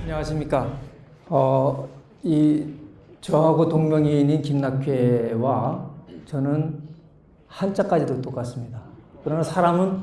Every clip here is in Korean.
안녕하십니까. 저하고 동명이인인 김낙회와 저는 한자까지도 똑같습니다. 그러나 사람은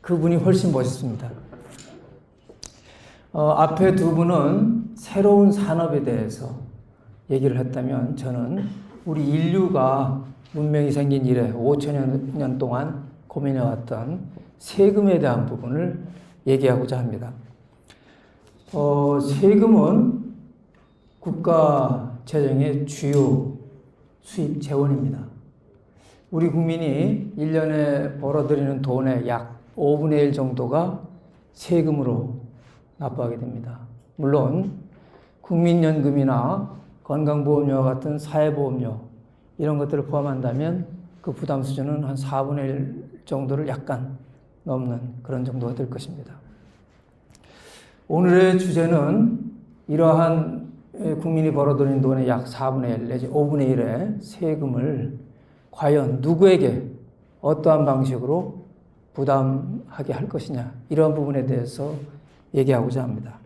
그분이 훨씬 멋있습니다. 앞에 두 분은 새로운 산업에 대해서 얘기를 했다면 저는 우리 인류가 문명이 생긴 이래 5천여 년 동안 고민해왔던 세금에 대한 부분을 얘기하고자 합니다. 세금은 국가 재정의 주요 수입 재원입니다. 우리 국민이 1년에 벌어들이는 돈의 약 5분의 1 정도가 세금으로 납부하게 됩니다. 물론 국민연금이나 건강보험료와 같은 사회보험료 이런 것들을 포함한다면 그 부담 수준은 한 4분의 1 정도를 약간 넘는 그런 정도가 될 것입니다. 오늘의 주제는 이러한 국민이 벌어들인 돈의 약 4분의 1 내지 5분의 1의 세금을 과연 누구에게 어떠한 방식으로 부담하게 할 것이냐, 이러한 부분에 대해서 얘기하고자 합니다.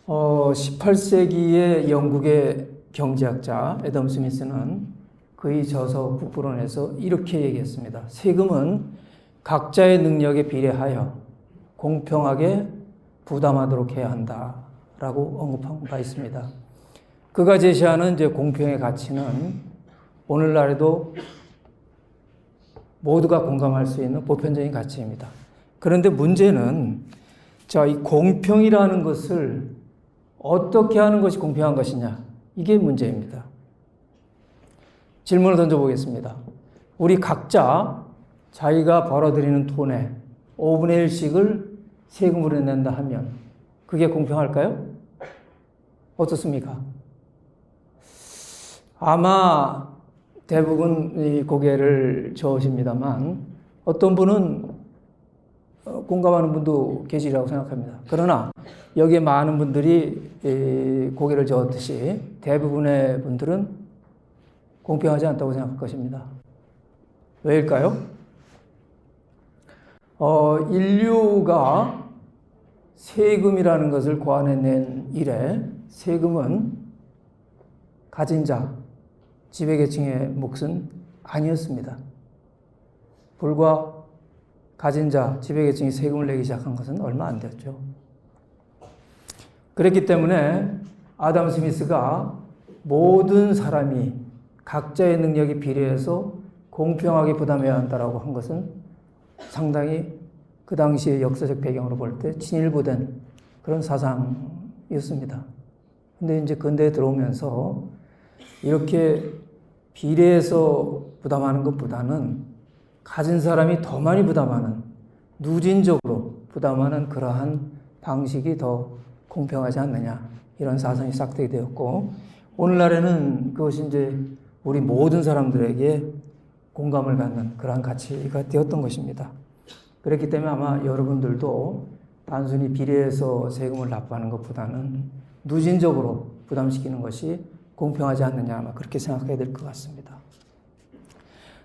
18세기의 영국의 경제학자 애덤 스미스는 그의 저서 국부론에서 이렇게 얘기했습니다. 세금은 각자의 능력에 비례하여 공평하게 부담하도록 해야 한다라고 언급한 바 있습니다. 그가 제시하는 이제 공평의 가치는 오늘날에도 모두가 공감할 수 있는 보편적인 가치입니다. 그런데 문제는 이 공평이라는 것을 어떻게 하는 것이 공평한 것이냐, 이게 문제입니다. 질문을 던져보겠습니다. 우리 각자 자기가 벌어들이는 돈의 5분의 1씩을 세금으로 낸다 하면 그게 공평할까요? 어떻습니까? 아마 대부분 고개를 저으십니다만 어떤 분은 공감하는 분도 계시리라고 생각합니다. 그러나 여기에 많은 분들이 고개를 저었듯이 대부분의 분들은 공평하지 않다고 생각할 것입니다. 왜일까요? 인류가 세금이라는 것을 고안해낸 이래 세금은 가진 자, 지배계층의 몫은 아니었습니다. 불과 가진 자, 지배계층이 세금을 내기 시작한 것은 얼마 안 됐죠. 그렇기 때문에 아담 스미스가 모든 사람이 각자의 능력에 비례해서 공평하게 부담해야 한다라고 한 것은 상당히 그 당시의 역사적 배경으로 볼 때 친일부된 그런 사상이었습니다. 근데 이제 근대에 들어오면서 이렇게 비례해서 부담하는 것보다는 가진 사람이 더 많이 부담하는, 누진적으로 부담하는 그러한 방식이 더 공평하지 않느냐, 이런 사상이 싹트게 되었고, 오늘날에는 그것이 이제 우리 모든 사람들에게 공감을 갖는 그러한 가치가 되었던 것입니다. 그렇기 때문에 아마 여러분들도 단순히 비례해서 세금을 납부하는 것보다는 누진적으로 부담시키는 것이 공평하지 않느냐, 아마 그렇게 생각해야 될 것 같습니다.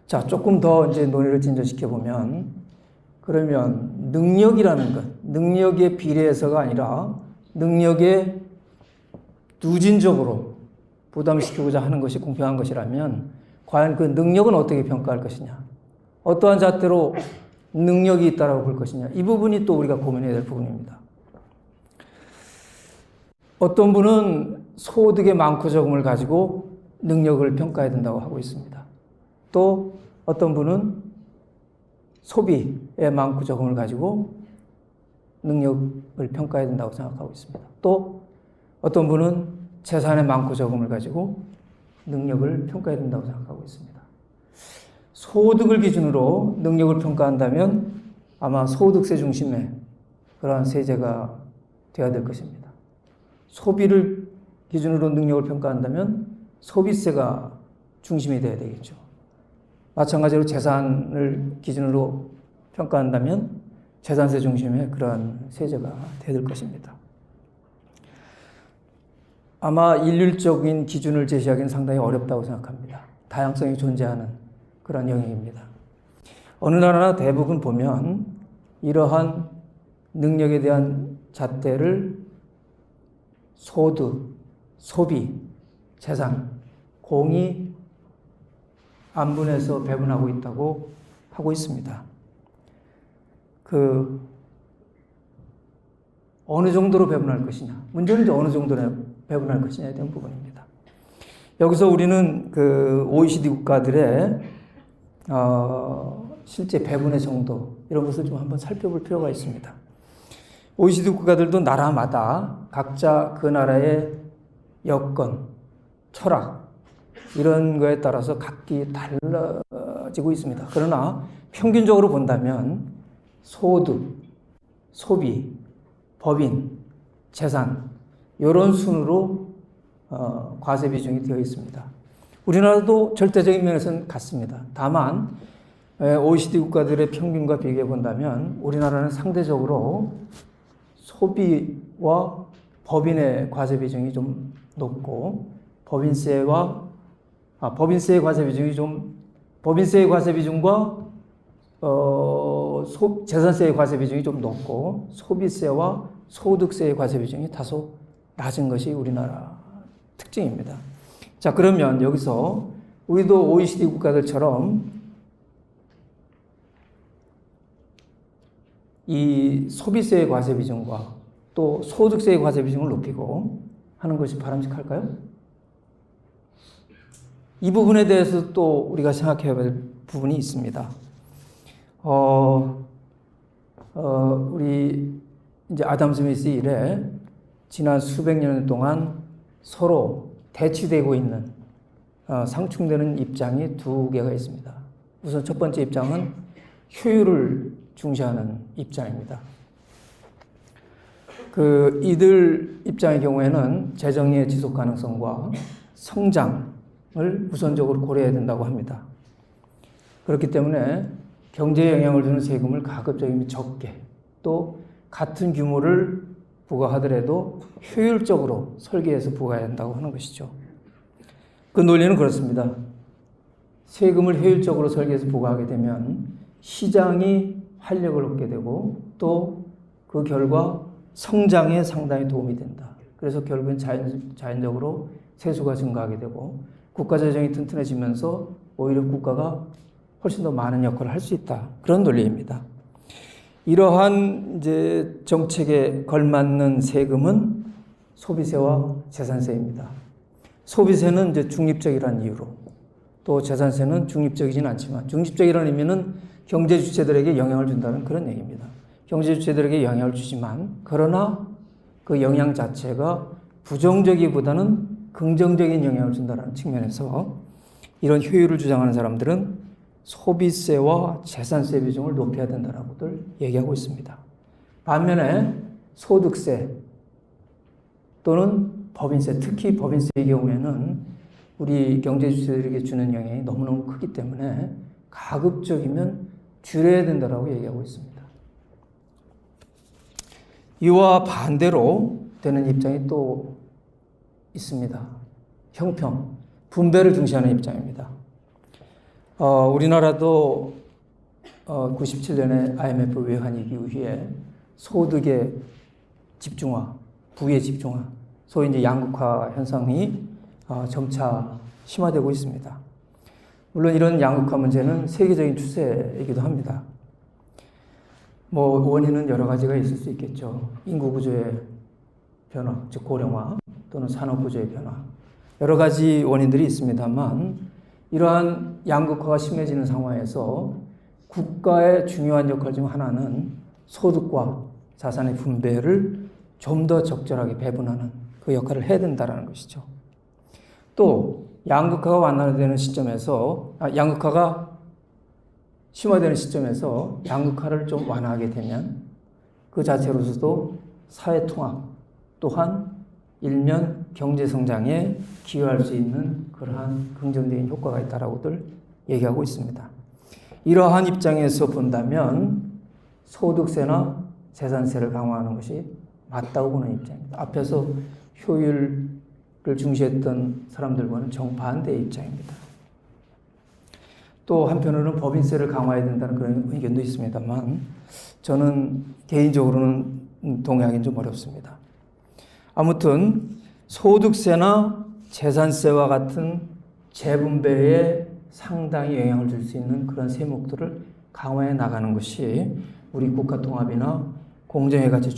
자, 조금 더 이제 논의를 진전시켜 보면, 그러면 능력이라는 것, 능력에 비례해서가 아니라 능력에 누진적으로 부담시키고자 하는 것이 공평한 것이라면 과연 그 능력은 어떻게 평가할 것이냐, 어떠한 잣대로 능력이 있다라고 볼 것이냐, 이 부분이 또 우리가 고민해야 될 부분입니다. 어떤 분은 소득의 많고 적음을 가지고 능력을 평가해야 된다고 하고 있습니다. 또 어떤 분은 소비의 많고 적음을 가지고 능력을 평가해야 된다고 생각하고 있습니다. 또 어떤 분은 재산의 많고 적음을 가지고 능력을 평가해야 된다고 생각하고 있습니다. 소득을 기준으로 능력을 평가한다면 아마 소득세 중심의 그러한 세제가 되어야 될 것입니다. 소비를 기준으로 능력을 평가한다면 소비세가 중심이 되어야 되겠죠. 마찬가지로 재산을 기준으로 평가한다면 재산세 중심의 그러한 세제가 되어야 될 것입니다. 아마 일률적인 기준을 제시하기는 상당히 어렵다고 생각합니다. 다양성이 존재하는 그런 영역입니다. 어느 나라나 대부분 보면 이러한 능력에 대한 잣대를 소득, 소비, 재산, 공이 안분해서 배분하고 있다고 하고 있습니다. 어느 정도로 배분할 것이냐, 문제는 이제 어느 정도로 배분할 것이냐에 대한 부분입니다. 여기서 우리는 OECD 국가들의 실제 배분의 정도, 이런 것을 좀 한번 살펴볼 필요가 있습니다. OECD 국가들도 나라마다 각자 그 나라의 여건, 철학, 이런 거에 따라서 각기 달라지고 있습니다. 그러나 평균적으로 본다면 소득, 소비, 법인, 재산, 이런 순으로 과세 비중이 되어 있습니다. 우리나라도 절대적인 면에서는 같습니다. 다만 OECD 국가들의 평균과 비교해 본다면 우리나라는 상대적으로 소비와 법인의 과세 비중이 좀 높고, 법인세의 과세 비중이 법인세의 과세 비중과 재산세의 과세 비중이 좀 높고, 소비세와 소득세의 과세 비중이 다소 낮은 것이 우리나라 특징입니다. 자, 그러면 여기서 우리도 OECD 국가들처럼 이 소비세의 과세 비중과 또 소득세의 과세 비중을 높이고 하는 것이 바람직할까요? 이 부분에 대해서 또 우리가 생각해야 할 부분이 있습니다. 우리 이제 아담 스미스 이래 지난 수백 년 동안 서로 대치되고 있는 상충되는 입장이 두 개가 있습니다. 우선 첫 번째 입장은 효율을 중시하는 입장입니다. 이들 입장의 경우에는 재정의 지속 가능성과 성장을 우선적으로 고려해야 된다고 합니다. 그렇기 때문에 경제에 영향을 주는 세금을 가급적이면 적게, 또 같은 규모를 부과하더라도 효율적으로 설계해서 부과해야 한다고 하는 것이죠. 그 논리는 그렇습니다. 세금을 효율적으로 설계해서 부과하게 되면 시장이 활력을 얻게 되고, 또 그 결과 성장에 상당히 도움이 된다. 그래서 결국엔 자연적으로 세수가 증가하게 되고 국가 재정이 튼튼해지면서 오히려 국가가 훨씬 더 많은 역할을 할 수 있다. 그런 논리입니다. 이러한 이제 정책에 걸맞는 세금은 소비세와 재산세입니다. 소비세는 이제 중립적이라는 이유로, 또 재산세는 중립적이진 않지만, 중립적이라는 의미는 경제 주체들에게 영향을 준다는 그런 얘기입니다. 경제 주체들에게 영향을 주지만, 그러나 그 영향 자체가 부정적이보다는 긍정적인 영향을 준다는 측면에서 이런 효율을 주장하는 사람들은 소비세와 재산세 비중을 높여야 된다라고들 얘기하고 있습니다. 반면에 소득세 또는 법인세, 특히 법인세의 경우에는 우리 경제 주체들에게 주는 영향이 너무너무 크기 때문에 가급적이면 줄여야 된다라고 얘기하고 있습니다. 이와 반대로 되는 입장이 또 있습니다. 형평, 분배를 중시하는 입장입니다. 우리나라도 97년에 IMF 외환위기 이후에 소득의 집중화, 부의 집중화, 소위 이제 양극화 현상이 점차 심화되고 있습니다. 물론 이런 양극화 문제는 세계적인 추세이기도 합니다. 원인은 여러 가지가 있을 수 있겠죠. 인구 구조의 변화, 즉 고령화, 또는 산업 구조의 변화, 여러 가지 원인들이 있습니다만, 이러한 양극화가 심해지는 상황에서 국가의 중요한 역할 중 하나는 소득과 자산의 분배를 좀 더 적절하게 배분하는 그 역할을 해야 된다는 것이죠. 또 양극화가 완화되는 시점에서, 양극화가 심화되는 시점에서 양극화를 좀 완화하게 되면 그 자체로서도 사회 통합 또한 일면 경제 성장에 기여할 수 있는 그러한 긍정적인 효과가 있다라고들 얘기하고 있습니다. 이러한 입장에서 본다면 소득세나 재산세를 강화하는 것이 맞다고 보는 입장입니다. 앞에서 효율을 중시했던 사람들과는 정반대의 입장입니다. 또 한편으로는 법인세를 강화해야 된다는 그런 의견도 있습니다만, 저는 개인적으로는 동의하기는 좀 어렵습니다. 아무튼 소득세나 재산세와 같은 재분배에 상당히 영향을 줄 수 있는 그런 세목들을 강화해 나가는 것이 우리 국가 통합이나 공정의 가치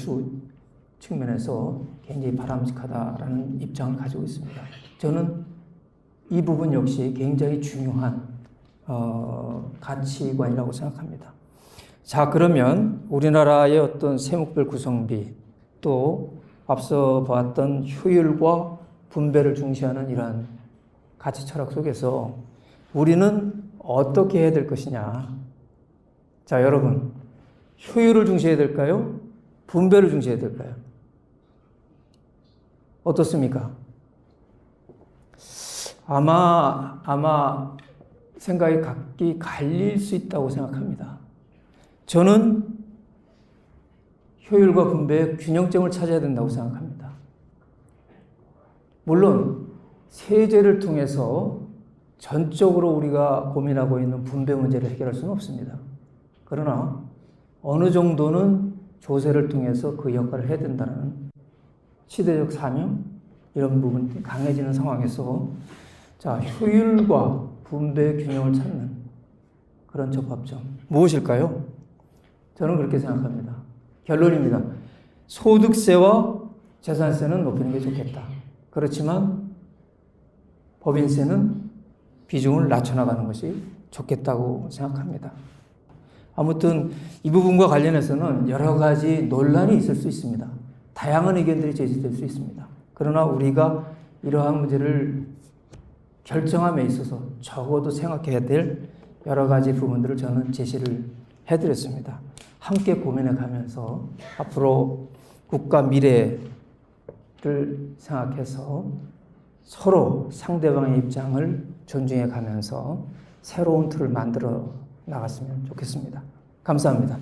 측면에서 굉장히 바람직하다라는 입장을 가지고 있습니다. 저는 이 부분 역시 굉장히 중요한 가치관이라고 생각합니다. 자, 그러면 우리나라의 어떤 세목별 구성비 또 앞서 보았던 효율과 분배를 중시하는 이러한 가치 철학 속에서 우리는 어떻게 해야 될 것이냐. 자, 여러분, 효율을 중시해야 될까요? 분배를 중시해야 될까요? 어떻습니까? 아마 생각이 각기 갈릴 수 있다고 생각합니다. 저는 효율과 분배의 균형점을 찾아야 된다고 생각합니다. 물론 세제를 통해서 전적으로 우리가 고민하고 있는 분배 문제를 해결할 수는 없습니다. 그러나 어느 정도는 조세를 통해서 그 역할을 해야 된다는 시대적 사명 이런 부분이 강해지는 상황에서 자, 효율과 분배의 균형을 찾는 그런 접합점 무엇일까요? 저는 그렇게 생각합니다. 결론입니다. 소득세와 재산세는 높이는 게 좋겠다. 그렇지만 법인세는 비중을 낮춰나가는 것이 좋겠다고 생각합니다. 아무튼 이 부분과 관련해서는 여러 가지 논란이 있을 수 있습니다. 다양한 의견들이 제시될 수 있습니다. 그러나 우리가 이러한 문제를 결정함에 있어서 적어도 생각해야 될 여러 가지 부분들을 저는 제시를 해드렸습니다. 함께 고민해 가면서 앞으로 국가 미래를 생각해서 서로 상대방의 입장을 존중해 가면서 새로운 틀을 만들어 나갔으면 좋겠습니다. 감사합니다.